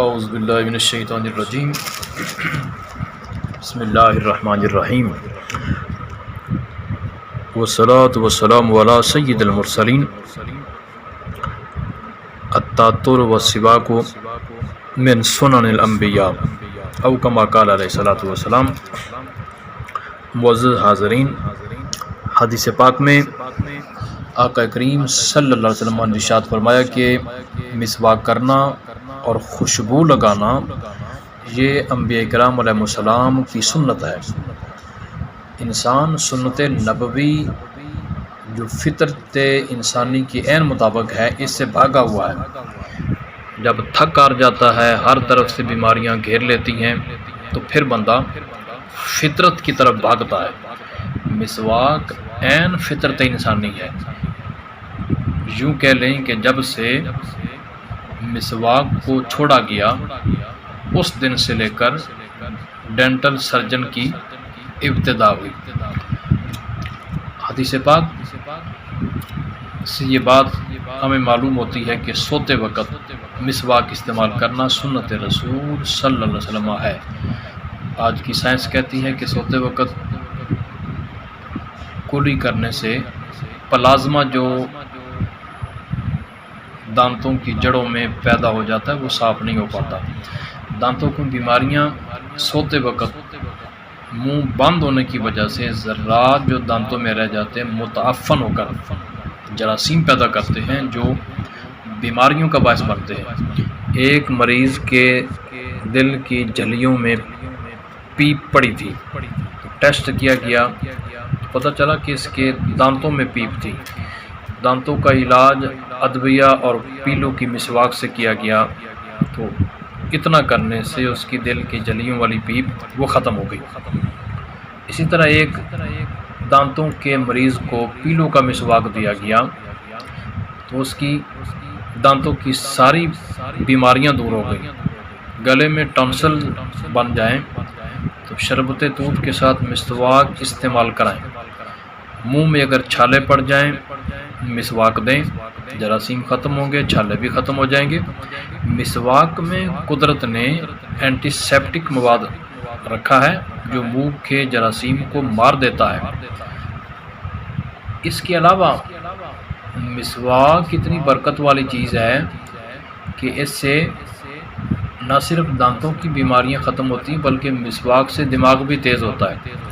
اعوذ باللہ من الشیطان الرجیم بسم اللہ الرحمن الرحیم والصلاة والسلام علی سید المرسلین التاتر والسواک من سنن الانبیاء او کما قال علیہ الصلوۃ والسلام۔ معزز حاضرین، حدیث پاک میں آقا کریم صلی اللہ علیہ وسلم نے ارشاد فرمایا کہ مسواک کرنا اور خوشبو لگانا یہ انبیاء کرام علیہ السلام کی سنت ہے۔ انسان سنت نبوی جو فطرت انسانی کی عین مطابق ہے اس سے بھاگا ہوا ہے۔ جب تھک ہار جاتا ہے، ہر طرف سے بیماریاں گھیر لیتی ہیں، تو پھر بندہ فطرت کی طرف بھاگتا ہے۔ مسواک عین فطرت انسانی ہے۔ یوں کہہ لیں کہ جب سے مسواک کو چھوڑا گیا اس دن سے لے کر ڈینٹل سرجن کی ابتدا ہوئی۔ حدیث پاک سے یہ بات ہمیں معلوم ہوتی ہے کہ سوتے وقت مسواک استعمال کرنا سنت رسول صلی اللہ علیہ وسلم ہے۔ آج کی سائنس کہتی ہے کہ سوتے وقت کلی کرنے سے پلازما جو دانتوں کی جڑوں میں پیدا ہو جاتا ہے وہ صاف نہیں ہو پاتا۔ دانتوں کی بیماریاں سوتے وقت منہ بند ہونے کی وجہ سے ذرات جو دانتوں میں رہ جاتے ہیں متعفن ہو کر جراثیم پیدا کرتے ہیں جو بیماریوں کا باعث بنتے ہیں۔ ایک مریض کے دل کی جھلیوں میں پیپ پڑی تھی، تو ٹیسٹ کیا گیا تو پتہ چلا کہ اس کے دانتوں میں پیپ تھی۔ دانتوں کا علاج ادویہ اور پیلو کی مسواک سے کیا گیا، تو اتنا کرنے سے اس کی دل کی جلیوں والی پیپ وہ ختم ہو گئی۔ اسی طرح ایک دانتوں کے مریض کو پیلو کا مسواک دیا گیا تو اس کی دانتوں کی ساری بیماریاں دور ہو گئی۔ گلے میں ٹانسل بن جائیں تو شربت توت کے ساتھ مسواک استعمال کرائیں۔ منہ میں اگر چھالے پڑ جائیں مسواک دیں، جراثیم ختم ہوں گے، چھالے بھی ختم ہو جائیں گے۔ مسواک میں قدرت نے اینٹی سیپٹک مواد رکھا ہے جو منہ کے جراثیم کو مار دیتا ہے۔ اس کے علاوہ مسواک اتنی برکت والی چیز ہے کہ اس سے نہ صرف دانتوں کی بیماریاں ختم ہوتی ہیں بلکہ مسواک سے دماغ بھی تیز ہوتا ہے۔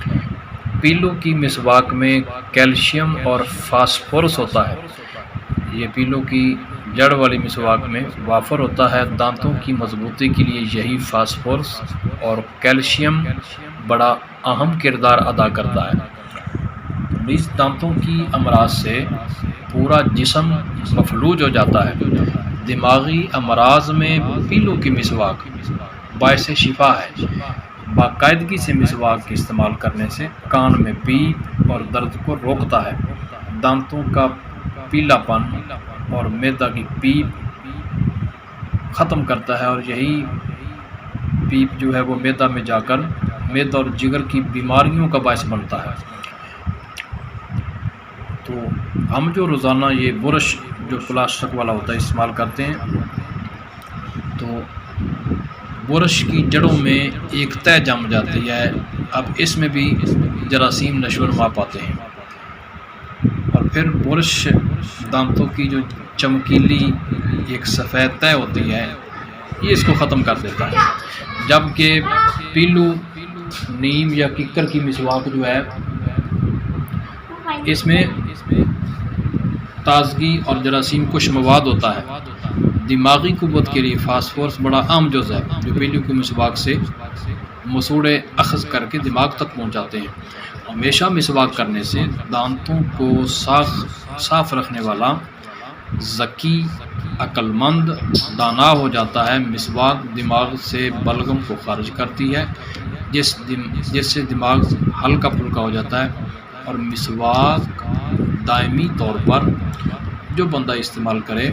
پیلو کی مسواک میں کیلشیم اور فاسفورس ہوتا ہے۔ یہ پیلو کی جڑ والی مسواک میں وافر ہوتا ہے۔ دانتوں کی مضبوطی کے لیے یہی فاسفورس اور کیلشیم بڑا اہم کردار ادا کرتا ہے۔ نیز دانتوں کی امراض سے پورا جسم مفلوج ہو جاتا ہے۔ دماغی امراض میں پیلو کی مسواک باعث شفا ہے۔ باقاعدگی سے مسواک کے استعمال کرنے سے کان میں پیپ اور درد کو روکتا ہے، دانتوں کا پیلا پن اور معدہ کی پیپ ختم کرتا ہے، اور یہی پیپ جو ہے وہ معدہ میں جا کر معدہ اور جگر کی بیماریوں کا باعث بنتا ہے۔ تو ہم جو روزانہ یہ برش جو پلاسٹک والا ہوتا ہے استعمال کرتے ہیں، تو برش کی جڑوں میں ایک تہ جم جاتی ہے۔ اب اس میں بھی جراثیم نشو و نما پاتے ہیں، اور پھر برش دانتوں کی جو چمکیلی ایک سفید تہ ہوتی ہے یہ اس کو ختم کر دیتا ہے، جبکہ پیلو، نیم یا ککر کی مسواک جو ہے اس میں تازگی اور جراثیم کش مواد ہوتا ہے۔ دماغی قوت کے لیے فاسفورس بڑا اہم جز ہے جو پیلو کی مسواک سے مسوڑے اخذ کر کے دماغ تک پہنچاتے ہیں۔ ہمیشہ مسواک کرنے سے دانتوں کو صاف رکھنے والا ذکی، عقل مند، دانا ہو جاتا ہے۔ مسواک دماغ سے بلغم کو خارج کرتی ہے جس سے دماغ ہلکا پھلکا ہو جاتا ہے، اور مسواک دائمی طور پر جو بندہ استعمال کرے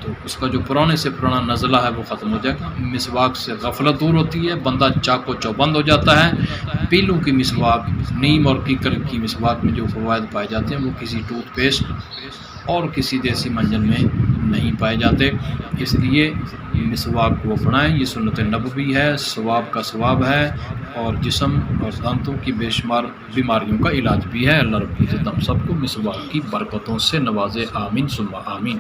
تو اس کا جو پرانے سے پرانا نزلہ ہے وہ ختم ہو جائے گا۔ مسواک سے غفلت دور ہوتی ہے، بندہ چاق و چوبند ہو جاتا ہے۔ پیلو کی مسواک، نیم اور کیکر کی مسواک میں جو فوائد پائے جاتے ہیں وہ کسی ٹوتھ پیسٹ اور کسی دیسی منجن میں نہیں پائے جاتے، اس لیے مسواک کو اپنائیں، یہ سنت نبوی ہے، ثواب کا ثواب ہے، اور جسم اور دانتوں کی بے شمار بیماریوں کا علاج بھی ہے۔ اللہ رب العزت ہم سب کو مسواک کی برکتوں سے نوازے، آمین ثم آمین۔